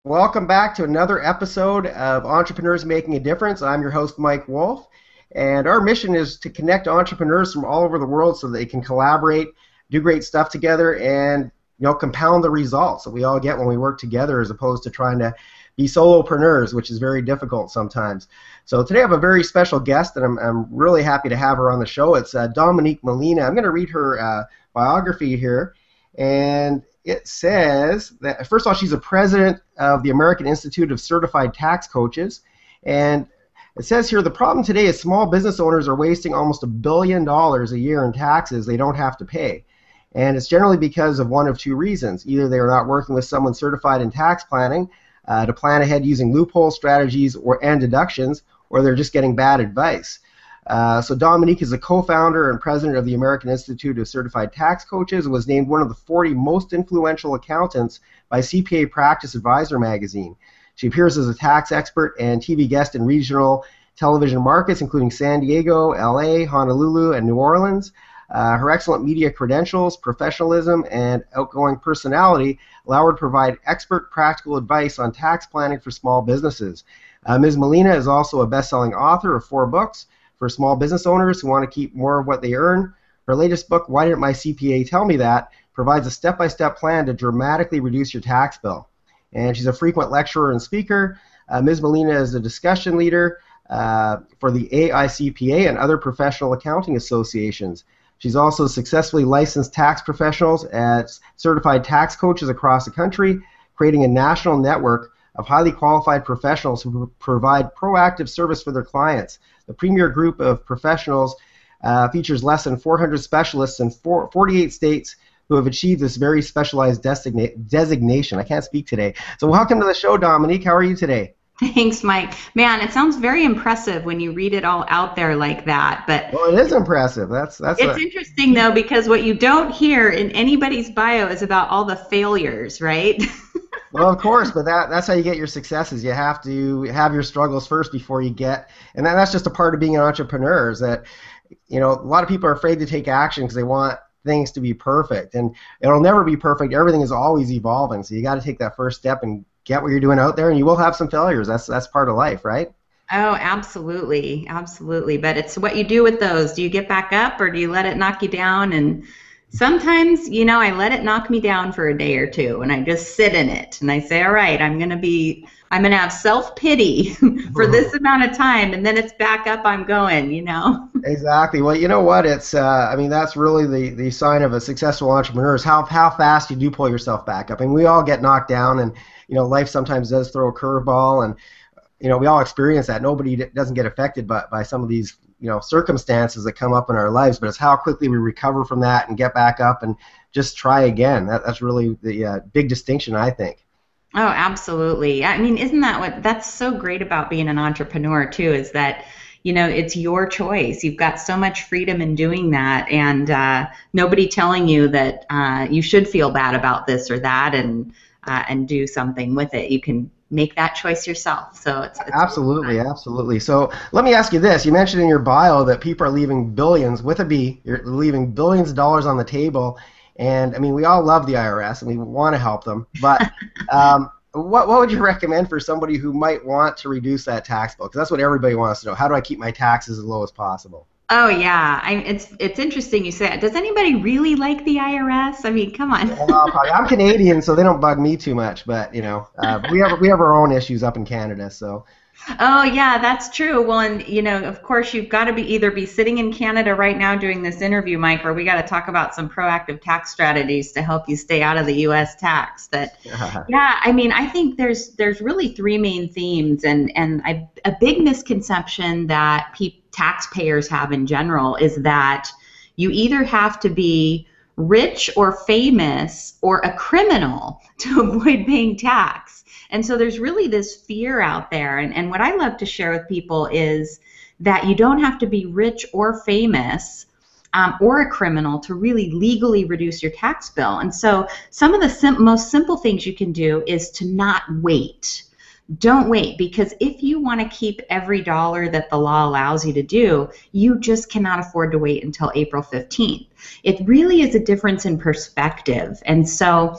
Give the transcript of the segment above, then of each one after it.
Welcome back to another episode of Entrepreneurs Making a Difference. I'm your host, Mike Wolf, and our mission is to connect entrepreneurs from all over the world so they can collaborate, do great stuff together, and compound the results that we all get when we work together, as opposed to trying to be solopreneurs, which is very difficult sometimes. So today I have a very special guest, and I'm really happy to have her on the show. It's Dominique Molina. I'm going to read her biography here, and it says that, first of all, she's a president of the American Institute of Certified Tax Coaches, and it says here, the problem today is small business owners are wasting almost $1 billion a year in taxes they don't have to pay. And it's generally because of one of two reasons. Either they are not working with someone certified in tax planning to plan ahead using loophole strategies and deductions, or they're just getting bad advice. So Dominique is a co-founder and president of the American Institute of Certified Tax Coaches and was named one of the 40 most influential accountants by CPA Practice Advisor magazine. She appears as a tax expert and TV guest in regional television markets, including San Diego, LA, Honolulu, and New Orleans. Her excellent media credentials, professionalism, and outgoing personality allow her to provide expert practical advice on tax planning for small businesses. Ms. Molina is also a best-selling author of 4 books for small business owners who want to keep more of what they earn. Her latest book, Why Didn't My CPA Tell Me That?, provides a step-by-step plan to dramatically reduce your tax bill. And she's a frequent lecturer and speaker. Ms. Molina is a discussion leader for the AICPA and other professional accounting associations. She's also successfully licensed tax professionals as certified tax coaches across the country, creating a national network of highly qualified professionals who provide proactive service for their clients. The premier group of professionals features less than 400 specialists in 48 states who have achieved this very specialized designation. I can't speak today. So welcome to the show, Dominique. How are you today? Thanks, Mike. Man, it sounds very impressive when you read it all out there like that. But well, it is impressive. It's interesting though, because what you don't hear in anybody's bio is about all the failures, right? Well, of course, but that's how you get your successes. You have to have your struggles first before you get, and that's just a part of being an entrepreneur. Is that a lot of people are afraid to take action because they want things to be perfect, and it'll never be perfect. Everything is always evolving, so you got to take that first step and get what you're doing out there, and you will have some failures. That's part of life, right? Oh, absolutely, absolutely. But it's what you do with those. Do you get back up, or do you let it knock you down? And sometimes, I let it knock me down for a day or two, and I just sit in it, and I say, all right, I'm gonna have self-pity for this amount of time, and then it's back up, I'm going, Exactly. Well, you know what? It's, that's really the sign of a successful entrepreneur is how fast you do pull yourself back up. And we all get knocked down, and, life sometimes does throw a curveball, and, we all experience that. Nobody doesn't get affected by some of these, circumstances that come up in our lives, but it's how quickly we recover from that and get back up and just try again. That's really the big distinction, I think. Oh, absolutely. I mean, isn't that that's so great about being an entrepreneur too, is that, it's your choice. You've got so much freedom in doing that, and nobody telling you that you should feel bad about this or that and do something with it. You can make that choice yourself. So it's absolutely, absolutely. So let me ask you this. You mentioned in your bio that people are leaving billions, with a B, you're leaving billions of dollars on the table. And, we all love the IRS, and we want to help them. But what would you recommend for somebody who might want to reduce that tax bill? Because that's what everybody wants to know. How do I keep my taxes as low as possible? Oh, yeah. It's interesting you say that. Does anybody really like the IRS? I mean, come on. Well, I'm Canadian, so they don't bug me too much. But, we have our own issues up in Canada, so. Oh, yeah, that's true. Well, and, of course, you've got to either be sitting in Canada right now doing this interview, Mike, or we got to talk about some proactive tax strategies to help you stay out of the U.S. tax. Yeah, I think there's really 3 main themes, and a big misconception that taxpayers have in general is that you either have to be rich or famous or a criminal to avoid paying tax. And so there's really this fear out there. And what I love to share with people is that you don't have to be rich or famous or a criminal to really legally reduce your tax bill. And so some of the most simple things you can do is to not wait. Don't wait, because if you want to keep every dollar that the law allows you to do, you just cannot afford to wait until April 15th. It really is a difference in perspective. And so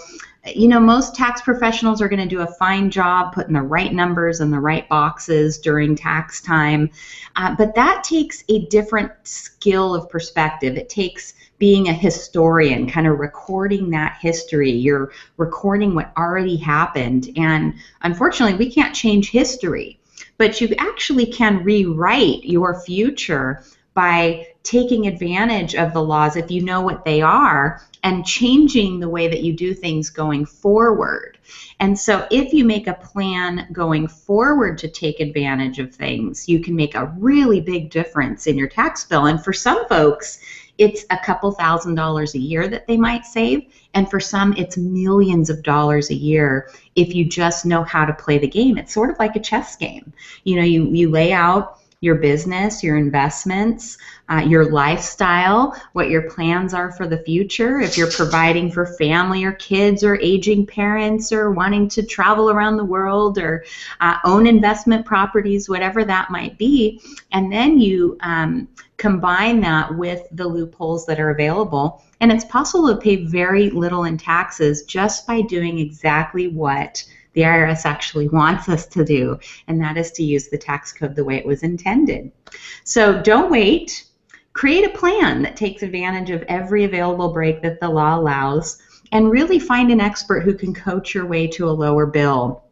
most tax professionals are going to do a fine job putting the right numbers in the right boxes during tax time, but that takes a different skill of perspective. It takes being a historian, kind of recording that history. You're recording what already happened, and unfortunately, we can't change history, but you actually can rewrite your future by taking advantage of the laws if you know what they are and changing the way that you do things going forward. And so if you make a plan going forward to take advantage of things, you can make a really big difference in your tax bill. And for some folks, it's a couple $1,000s a year that they might save, and for some it's millions of dollars a year if you just know how to play the game. It's sort of like a chess game. You lay out your business, your investments, your lifestyle, what your plans are for the future. If you're providing for family or kids or aging parents or wanting to travel around the world or own investment properties, whatever that might be, and then you combine that with the loopholes that are available, and it's possible to pay very little in taxes just by doing exactly what the IRS actually wants us to do, and that is to use the tax code the way it was intended. So don't wait. Create a plan that takes advantage of every available break that the law allows, and really find an expert who can coach your way to a lower bill.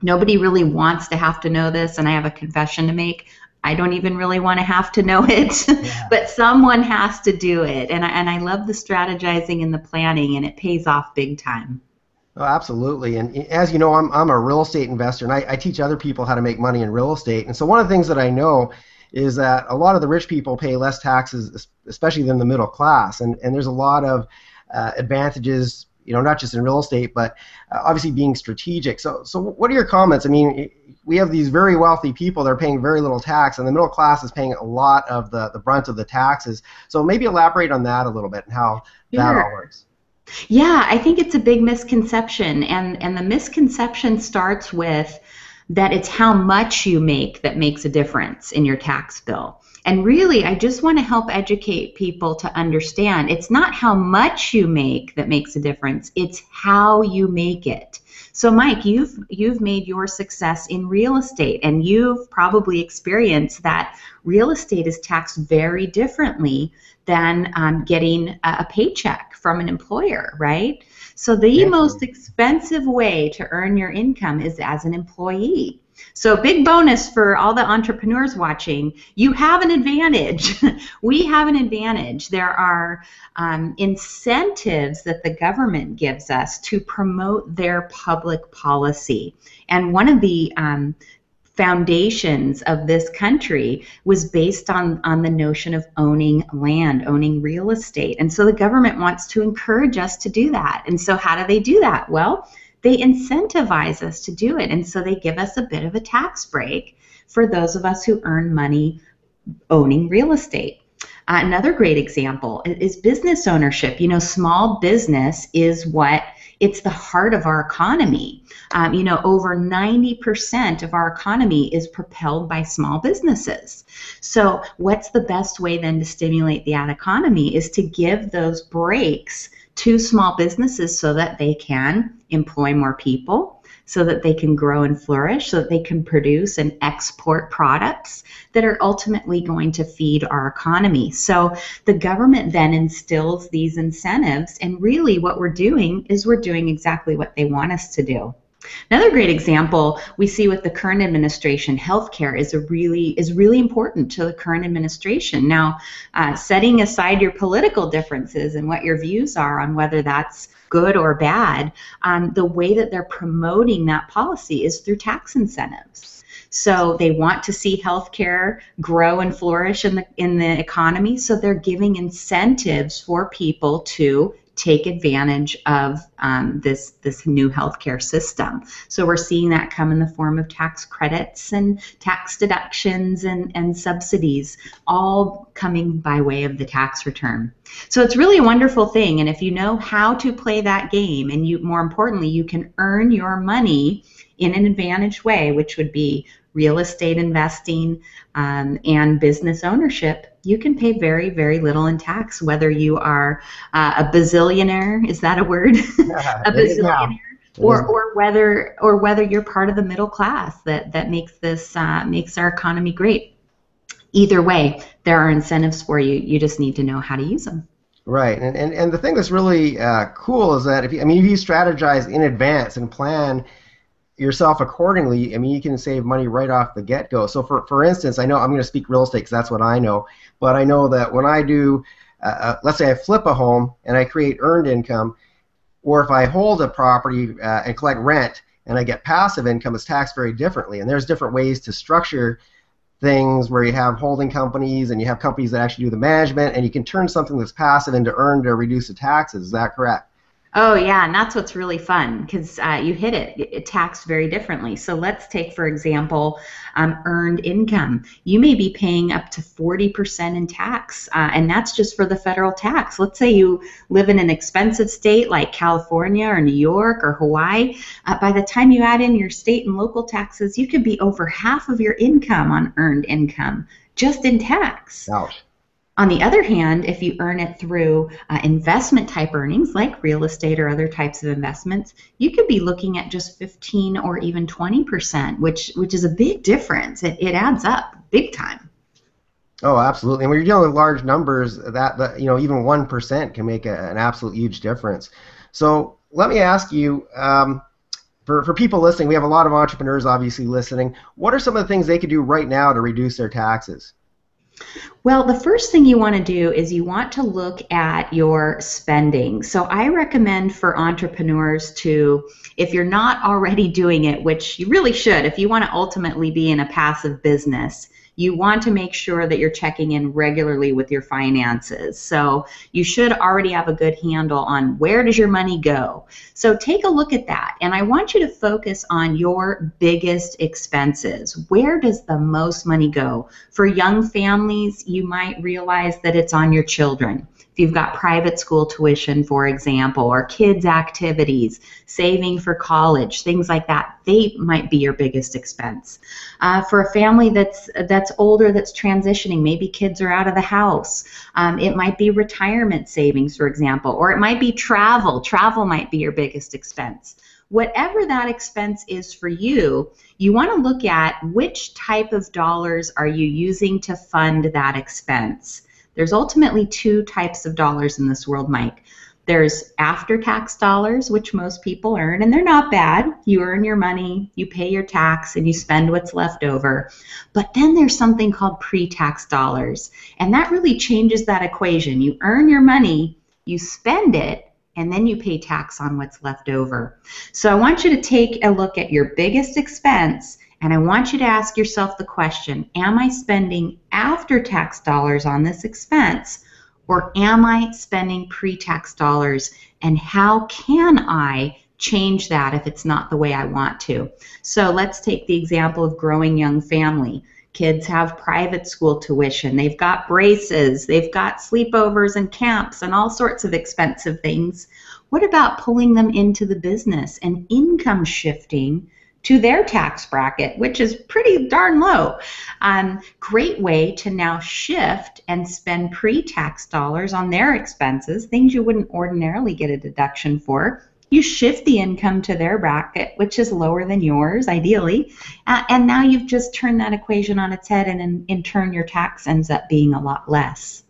Nobody really wants to have to know this, and I have a confession to make. I don't even really want to have to know it, but someone has to do it. And I love the strategizing and the planning, and it pays off big time. Oh, absolutely. And as you know, I'm a real estate investor, and I teach other people how to make money in real estate. And so one of the things that I know is that a lot of the rich people pay less taxes, especially than the middle class. And there's a lot of advantages, not just in real estate, but obviously being strategic. So what are your comments? I mean, we have these very wealthy people that are paying very little tax, and the middle class is paying a lot of the brunt of the taxes. So maybe elaborate on that a little bit and how that all works. Yeah, I think it's a big misconception, and the misconception starts with that it's how much you make that makes a difference in your tax bill. And really, I just want to help educate people to understand it's not how much you make that makes a difference, it's how you make it. So Mike, you've made your success in real estate, and you've probably experienced that real estate is taxed very differently than getting a paycheck from an employer, right? So the most expensive way to earn your income is as an employee. So big bonus for all the entrepreneurs watching, you have an advantage. We have an advantage. There are incentives that the government gives us to promote their public policy. And one of the foundations of this country was based on the notion of owning land, owning real estate. And so the government wants to encourage us to do that. And so how do they do that? Well, they incentivize us to do it. And so they give us a bit of a tax break for those of us who earn money owning real estate. Another great example is business ownership. Small business is it's the heart of our economy. Over 90% of our economy is propelled by small businesses. So what's the best way then to stimulate that economy is to give those breaks to small businesses so that they can employ more people, so that they can grow and flourish, so that they can produce and export products that are ultimately going to feed our economy. So the government then instills these incentives, and really what we're doing is we're doing exactly what they want us to do. Another great example we see with the current administration, healthcare is really important to the current administration. Now, setting aside your political differences and what your views are on whether that's good or bad, the way that they're promoting that policy is through tax incentives. So they want to see healthcare grow and flourish in the economy, so they're giving incentives for people to take advantage of this new healthcare system. So we're seeing that come in the form of tax credits and tax deductions and subsidies, all coming by way of the tax return. So it's really a wonderful thing, and if you know how to play that game, and more importantly, you can earn your money in an advantaged way, which would be real estate investing and business ownership, you can pay very, very little in tax, whether you are a bazillionaire, is that a word? Yeah, A it is now. bazillionaire, It is. or whether you're part of the middle class that makes our economy great. Either way, there are incentives for you. You just need to know how to use them. Right, and the thing that's really cool is that if you strategize in advance and plan yourself accordingly, you can save money right off the get-go. So for instance, I know I'm going to speak real estate because that's what I know, but I know that when I do, let's say I flip a home and I create earned income, or if I hold a property and collect rent and I get passive income, it's taxed very differently. And there's different ways to structure things where you have holding companies and you have companies that actually do the management, and you can turn something that's passive into earned to reduce the taxes. Is that correct? Oh, yeah, and that's what's really fun because you hit it. It taxed very differently. So let's take, for example, earned income. You may be paying up to 40% in tax, and that's just for the federal tax. Let's say you live in an expensive state like California or New York or Hawaii. By the time you add in your state and local taxes, you could be over half of your income on earned income just in tax. Ouch. On the other hand, if you earn it through investment type earnings like real estate or other types of investments, you could be looking at just 15 or even 20%, which is a big difference. It adds up big time. Oh, absolutely. And when you're dealing with large numbers, that even 1% can make an absolute huge difference. So let me ask you, for people listening, we have a lot of entrepreneurs obviously listening. What are some of the things they could do right now to reduce their taxes? Well, the first thing you want to do is you want to look at your spending. So I recommend for entrepreneurs to, if you're not already doing it, which you really should, if you want to ultimately be in a passive business, you want to make sure that you're checking in regularly with your finances. So you should already have a good handle on where does your money go. So take a look at that. And I want you to focus on your biggest expenses. Where does the most money go? For young families, you might realize that it's on your children. If you've got private school tuition, for example, or kids' activities, saving for college, things like that, they might be your biggest expense. For a family that's older, that's transitioning, maybe kids are out of the house, it might be retirement savings, for example, or it might be travel. Travel might be your biggest expense. Whatever that expense is for you, you want to look at which type of dollars are you using to fund that expense. There's ultimately two types of dollars in this world, Mike. There's after-tax dollars, which most people earn, and they're not bad. You earn your money, you pay your tax, and you spend what's left over. But then there's something called pre-tax dollars, and that really changes that equation. You earn your money, you spend it, and then you pay tax on what's left over. So I want you to take a look at your biggest expense, and I want you to ask yourself the question, am I spending after-tax dollars on this expense, or am I spending pre-tax dollars, and how can I change that if it's not the way I want to? So let's take the example of growing young family. Kids have private school tuition, they've got braces, they've got sleepovers and camps and all sorts of expensive things. What about pulling them into the business and income shifting to their tax bracket, which is pretty darn low? Great way to now shift and spend pre-tax dollars on their expenses, things you wouldn't ordinarily get a deduction for. You shift the income to their bracket, which is lower than yours, ideally, and now you've just turned that equation on its head, and in turn your tax ends up being a lot less.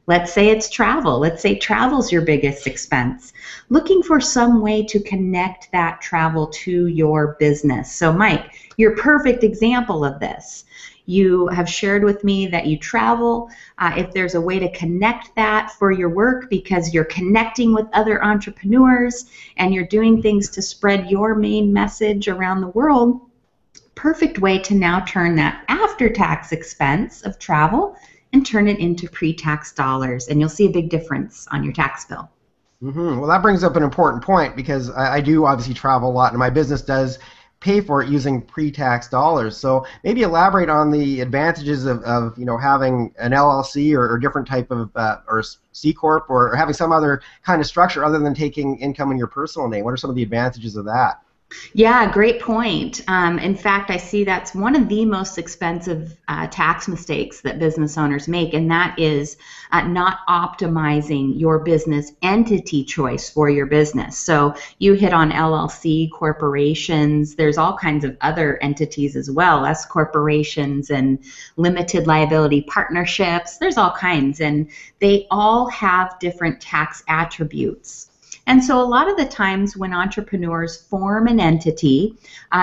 Let's say it's travel. Let's say travel's your biggest expense. Looking for some way to connect that travel to your business. So Mike, you're a perfect example of this. You have shared with me that you travel. If there's a way to connect that for your work because you're connecting with other entrepreneurs and you're doing things to spread your main message around the world, perfect way to now turn that after-tax expense of travel and turn it into pre-tax dollars, and you'll see a big difference on your tax bill. Mm-hmm. Well, that brings up an important point because I do obviously travel a lot, and my business does pay for it using pre-tax dollars. So maybe elaborate on the advantages of having an LLC or different type of or C corp or having some other kind of structure other than taking income in your personal name. What are some of the advantages of that? Yeah, great point. In fact, I see that's one of the most expensive tax mistakes that business owners make, and that is not optimizing your business entity choice for your business. So you hit on LLC, corporations, there's all kinds of other entities as well, S corporations and limited liability partnerships, there's all kinds, and they all have different tax attributes. And so a lot of the times when entrepreneurs form an entity,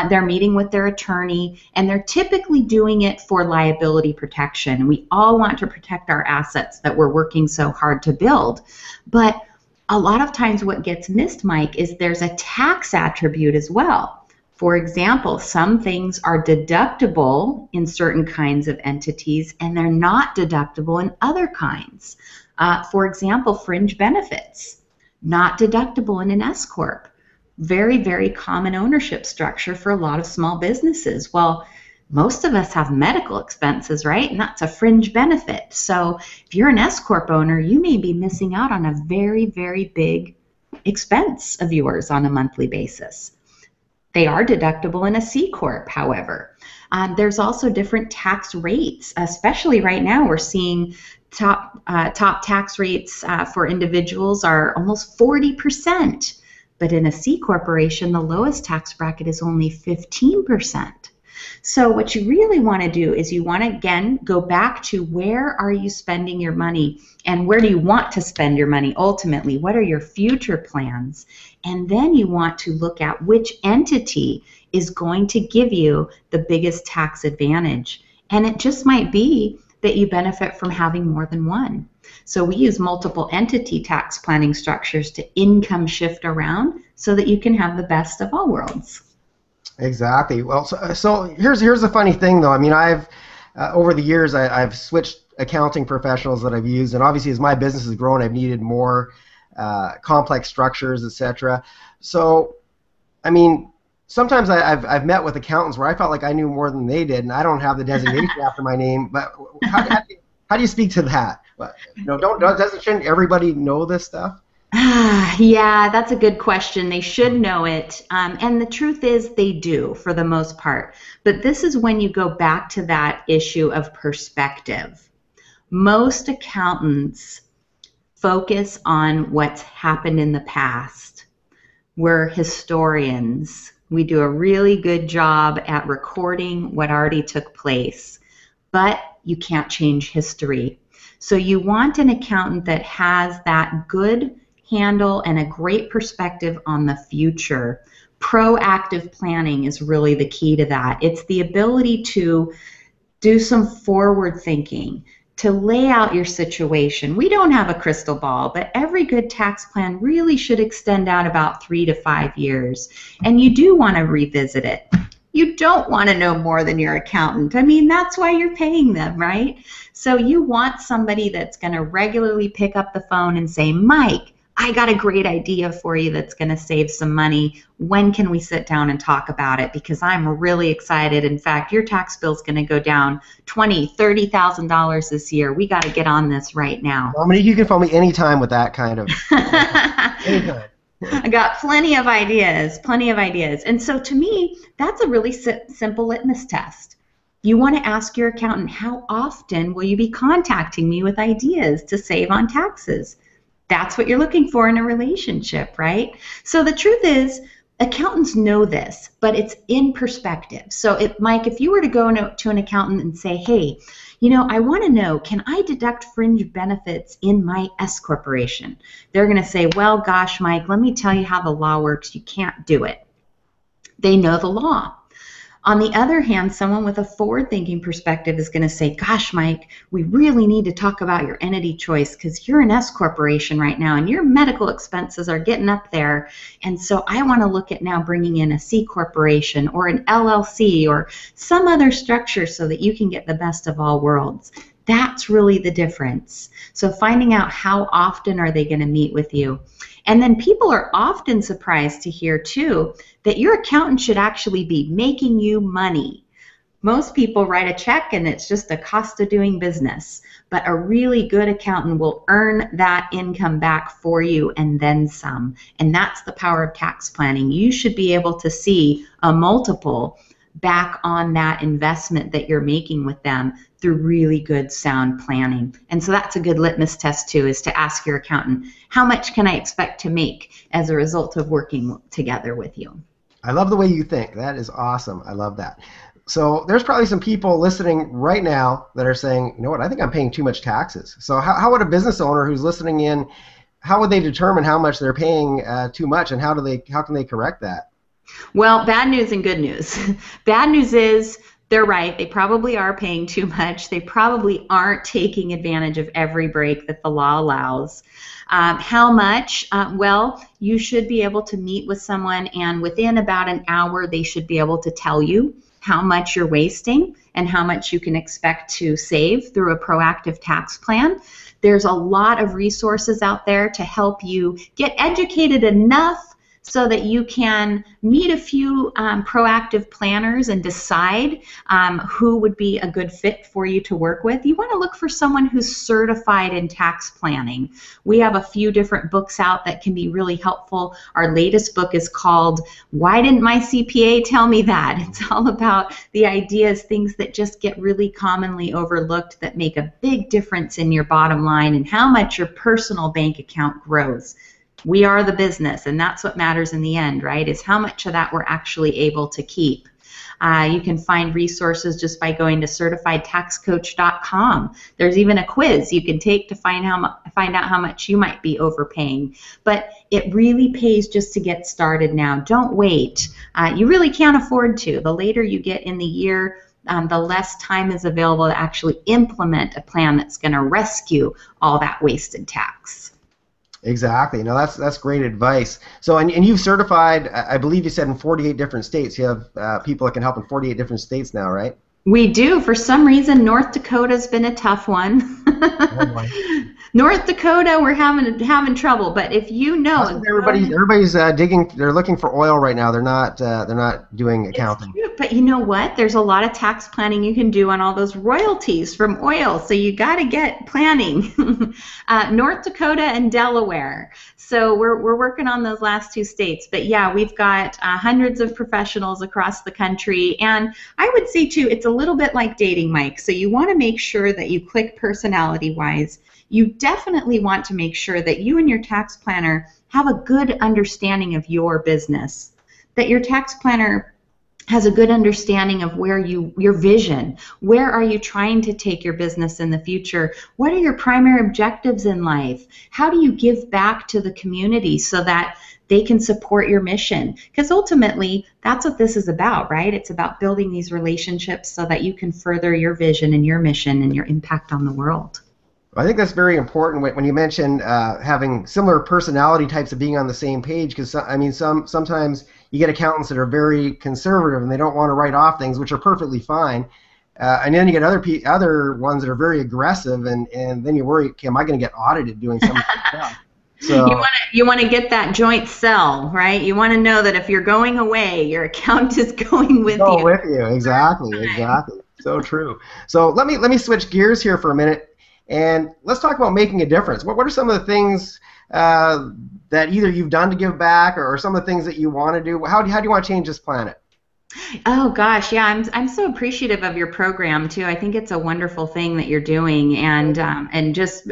they're meeting with their attorney, and they're typically doing it for liability protection. We all want to protect our assets that we're working so hard to build. But a lot of times what gets missed, Mike, is there's a tax attribute as well. For example, some things are deductible in certain kinds of entities, and they're not deductible in other kinds. For example, fringe benefits. Not deductible in an S Corp. Very, very common ownership structure for a lot of small businesses. Well, most of us have medical expenses, right? And that's a fringe benefit. So if you're an S Corp owner, you may be missing out on a very, very big expense of yours on a monthly basis. They are deductible in a C Corp, however. There's also different tax rates, especially right now we're seeing top tax rates for individuals are almost 40%, but in a C corporation, the lowest tax bracket is only 15%. So what you really want to do is you want to, again, go back to where are you spending your money and where do you want to spend your money ultimately? What are your future plans? And then you want to look at which entity is going to give you the biggest tax advantage. And it just might be that you benefit from having more than one. So we use multiple entity tax planning structures to income shift around so that you can have the best of all worlds. Exactly. Well, so here's the funny thing, though. I mean, I've over the years I've switched accounting professionals that I've used, and obviously as my business has grown, I've needed more complex structures, etc. So, I mean, sometimes I've met with accountants where I felt like I knew more than they did, and I don't have the designation after my name. But how do you speak to that? Shouldn't everybody know this stuff? Yeah, that's a good question. They should know it. And the truth is they do for the most part. But this is when you go back to that issue of perspective. Most accountants focus on what's happened in the past. We're historians. We do a really good job at recording what already took place. But you can't change history. So you want an accountant that has that good handle and a great perspective on the future. Proactive planning is really the key to that. It's the ability to do some forward thinking, to lay out your situation. We don't have a crystal ball, but every good tax plan really should extend out about 3 to 5 years. And you do want to revisit it. You don't want to know more than your accountant. I mean, that's why you're paying them, right? So you want somebody that's going to regularly pick up the phone and say, Mike, I got a great idea for you that's going to save some money. When can we sit down and talk about it? Because I'm really excited. In fact, your tax bill is going to go down $20,000, $30,000 this year. We got to get on this right now. Dominique, you can phone me anytime with that kind of anytime. I got plenty of ideas. And so to me, that's a really simple litmus test. You want to ask your accountant, how often will you be contacting me with ideas to save on taxes? That's what you're looking for in a relationship, right? So the truth is, accountants know this, but it's in perspective. So Mike, if you were to go to an accountant and say, hey, I want to know, can I deduct fringe benefits in my S corporation? They're going to say, well, gosh, Mike, let me tell you how the law works. You can't do it. They know the law. On the other hand, someone with a forward-thinking perspective is going to say, gosh, Mike, we really need to talk about your entity choice because you're an S corporation right now and your medical expenses are getting up there. And so I want to look at now bringing in a C corporation or an LLC or some other structure so that you can get the best of all worlds. That's really the difference. So finding out how often are they going to meet with you. And then people are often surprised to hear, too, that your accountant should actually be making you money. Most people write a check and it's just a cost of doing business. But a really good accountant will earn that income back for you and then some. And that's the power of tax planning. You should be able to see a multiple back on that investment that you're making with them through really good sound planning. And so that's a good litmus test too, is to ask your accountant, how much can I expect to make as a result of working together with you? I love the way you think. That is awesome. I love that. So there's probably some people listening right now that are saying, you know what, I think I'm paying too much taxes. So how would a business owner who's listening in, how would they determine how much they're paying too much, and how can they correct that? Well, bad news and good news. Bad news is they're right. They probably are paying too much. They probably aren't taking advantage of every break that the law allows. How much? Well, you should be able to meet with someone, and within about an hour, they should be able to tell you how much you're wasting and how much you can expect to save through a proactive tax plan. There's a lot of resources out there to help you get educated enough so that you can meet a few proactive planners and decide who would be a good fit for you to work with. You want to look for someone who's certified in tax planning. We have a few different books out that can be really helpful. Our latest book is called Why Didn't My CPA Tell Me That? It's all about the ideas, things that just get really commonly overlooked that make a big difference in your bottom line and how much your personal bank account grows. We are the business, and that's what matters in the end, right, is how much of that we're actually able to keep. You can find resources just by going to certifiedtaxcoach.com. There's even a quiz you can take to find out how much you might be overpaying. But it really pays just to get started now. Don't wait. You really can't afford to. The later you get in the year, the less time is available to actually implement a plan that's going to rescue all that wasted tax. Exactly. No, that's great advice. So, and you've certified, I believe you said, in 48 different states. You have people that can help in 48 different states now, right? We do. For some reason, North Dakota's been a tough one. Oh boy. North Dakota, we're having trouble. But if you know, everybody's digging. They're looking for oil right now. They're not doing accounting. But you know what? There's a lot of tax planning you can do on all those royalties from oil. So you got to get planning. North Dakota and Delaware. So we're working on those last two states. But yeah, we've got hundreds of professionals across the country. And I would say too, it's a little bit like dating, Mike. So you want to make sure that you click personality-wise. You definitely want to make sure that you and your tax planner have a good understanding of your business, that your tax planner has a good understanding of your vision. Where are you trying to take your business in the future? What are your primary objectives in life? How do you give back to the community so that they can support your mission? Because ultimately, that's what this is about, right? It's about building these relationships so that you can further your vision and your mission and your impact on the world. I think that's very important when you mention having similar personality types of being on the same page, because I mean sometimes you get accountants that are very conservative and they don't want to write off things, which are perfectly fine, and then you get other ones that are very aggressive, and then you worry, okay, am I going to get audited doing something like that? So you want to get that joint sell, right? You want to know that if you're going away, your accountant is going with you. With you, exactly. So true. So let me switch gears here for a minute. And let's talk about making a difference. What are some of the things that either you've done to give back, or some of the things that you want to do? How do you want to change this planet? Oh gosh, yeah, I'm so appreciative of your program too. I think it's a wonderful thing that you're doing, and just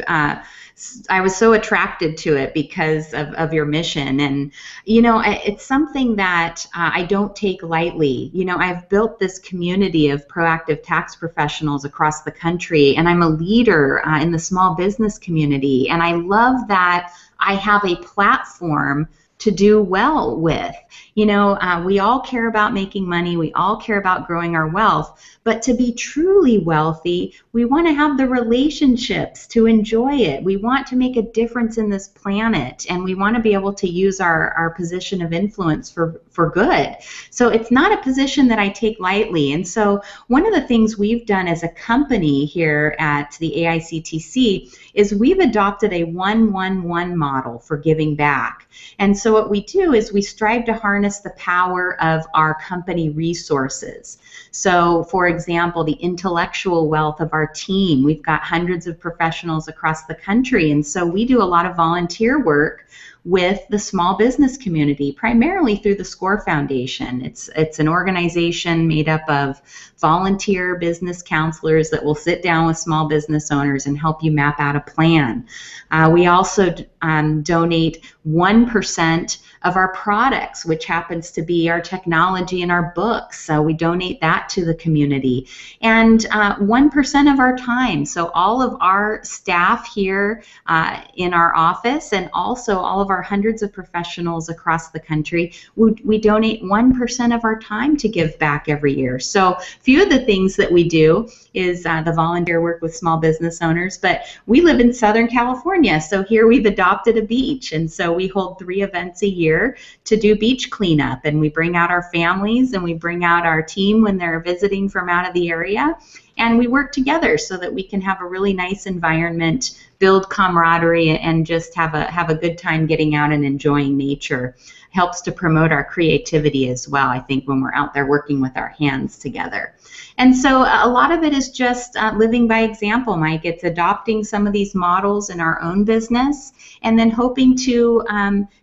I was so attracted to it because of your mission, and you know, it's something that I don't take lightly. You know, I've built this community of proactive tax professionals across the country, and I'm a leader in the small business community, and I love that I have a platform to do well with. You know, we all care about making money, we all care about growing our wealth, but to be truly wealthy, we want to have the relationships to enjoy it. We want to make a difference in this planet, and we want to be able to use our position of influence for for good. So it's not a position that I take lightly. And so one of the things we've done as a company here at the AICTC is we've adopted a 1-1-1 model for giving back. And so what we do is we strive to harness the power of our company resources. So, for example, the intellectual wealth of our team. We've got hundreds of professionals across the country, and so we do a lot of volunteer work with the small business community, primarily through the SCORE Foundation. It's an organization made up of volunteer business counselors that will sit down with small business owners and help you map out a plan. We also donate 1% of our products, which happens to be our technology and our books. So we donate that to the community. And 1% of our time. So all of our staff here in our office, and also all of our hundreds of professionals across the country, we donate 1% of our time to give back every year. So a few of the things that we do is the volunteer work with small business owners, but we live in Southern California, so here we've adopted a beach, and so we hold 3 events a year to do beach cleanup, and we bring out our families and we bring out our team when they're visiting from out of the area, and we work together so that we can have a really nice environment, build camaraderie, and just have a good time getting out and enjoying nature. Helps to promote our creativity as well, I think, when we're out there working with our hands together. And so a lot of it is just living by example, Mike. It's adopting some of these models in our own business and then hoping to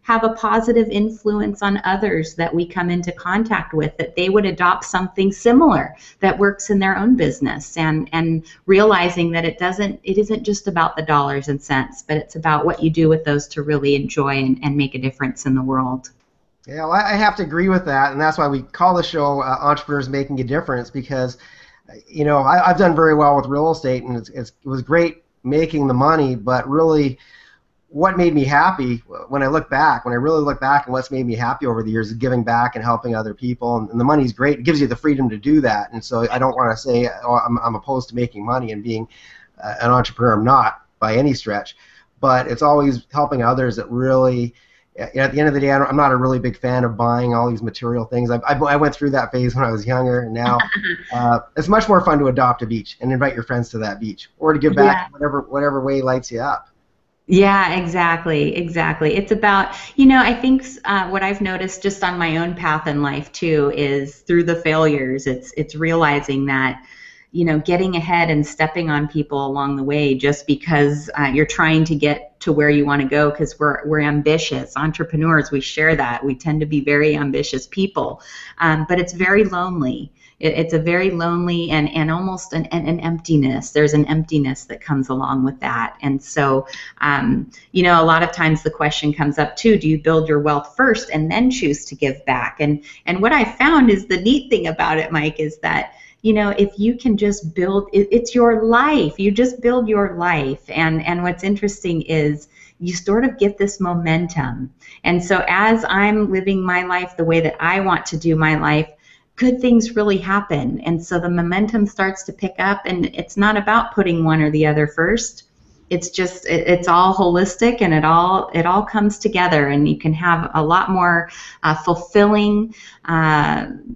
have a positive influence on others that we come into contact with, that they would adopt something similar that works in their own business, and realizing that it isn't just about the dollars and cents, but it's about what you do with those to really enjoy and make a difference in the world. Yeah, well, I have to agree with that, and that's why we call the show Entrepreneurs Making a Difference, because, you know, I've done very well with real estate, and it was great making the money, but really what made me happy when I really look back and what's made me happy over the years is giving back and helping other people, and the money's great. It gives you the freedom to do that, and so I don't want to say, oh, I'm opposed to making money and being an entrepreneur. I'm not by any stretch, but it's always helping others that really... At the end of the day, I'm not a really big fan of buying all these material things. I went through that phase when I was younger, and now it's much more fun to adopt a beach and invite your friends to that beach, or to give back whatever way lights you up. Yeah, exactly. It's about, I think what I've noticed just on my own path in life too is through the failures, it's realizing that, getting ahead and stepping on people along the way just because you're trying to get to where you want to go, because we're ambitious. Entrepreneurs, we share that. We tend to be very ambitious people, but it's very lonely. It's a very lonely and almost an emptiness. There's an emptiness that comes along with that. And so, a lot of times the question comes up too, do you build your wealth first and then choose to give back? And what I found is the neat thing about it, Mike, is that if you can just build, it's your life. You just build your life. And what's interesting is you sort of get this momentum. And so as I'm living my life the way that I want to do my life, good things really happen. And so the momentum starts to pick up, and it's not about putting one or the other first. It's just, it's all holistic, and it all comes together, and you can have a lot more fulfilling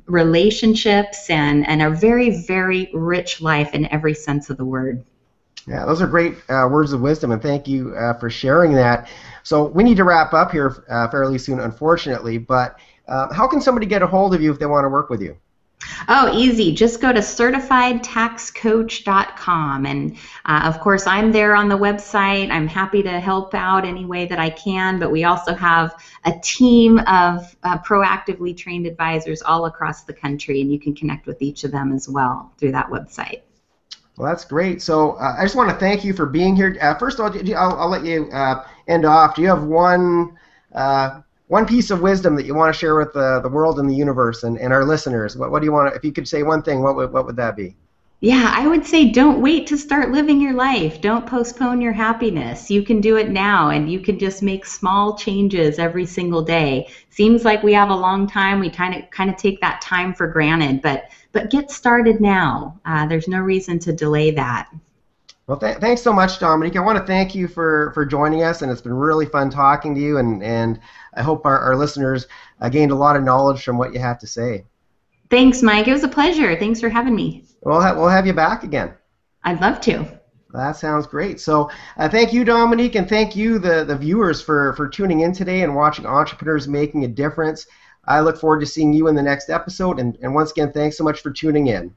relationships and a very, very rich life in every sense of the word. Yeah, those are great words of wisdom, and thank you for sharing that. So we need to wrap up here fairly soon, unfortunately, but how can somebody get a hold of you if they want to work with you? Oh, easy. Just go to certifiedtaxcoach.com. And of course, I'm there on the website. I'm happy to help out any way that I can, but we also have a team of proactively trained advisors all across the country, and you can connect with each of them as well through that website. Well, that's great. So I just want to thank you for being here. First of all, I'll let you end off. Do you have one piece of wisdom that you want to share with the world and the universe and our listeners? What do you want to, if you could say one thing, what would that be? Yeah, I would say don't wait to start living your life. Don't postpone your happiness. You can do it now, and you can just make small changes every single day. Seems like we have a long time. We kind of take that time for granted, but get started now. There's no reason to delay that. Well, thanks so much, Dominique. I want to thank you for joining us, and it's been really fun talking to you, and I hope our listeners gained a lot of knowledge from what you have to say. Thanks, Mike. It was a pleasure. Thanks for having me. We'll have you back again. I'd love to. That sounds great. So thank you, Dominique, and thank you, the viewers, for tuning in today and watching Entrepreneurs Making a Difference. I look forward to seeing you in the next episode, and once again, thanks so much for tuning in.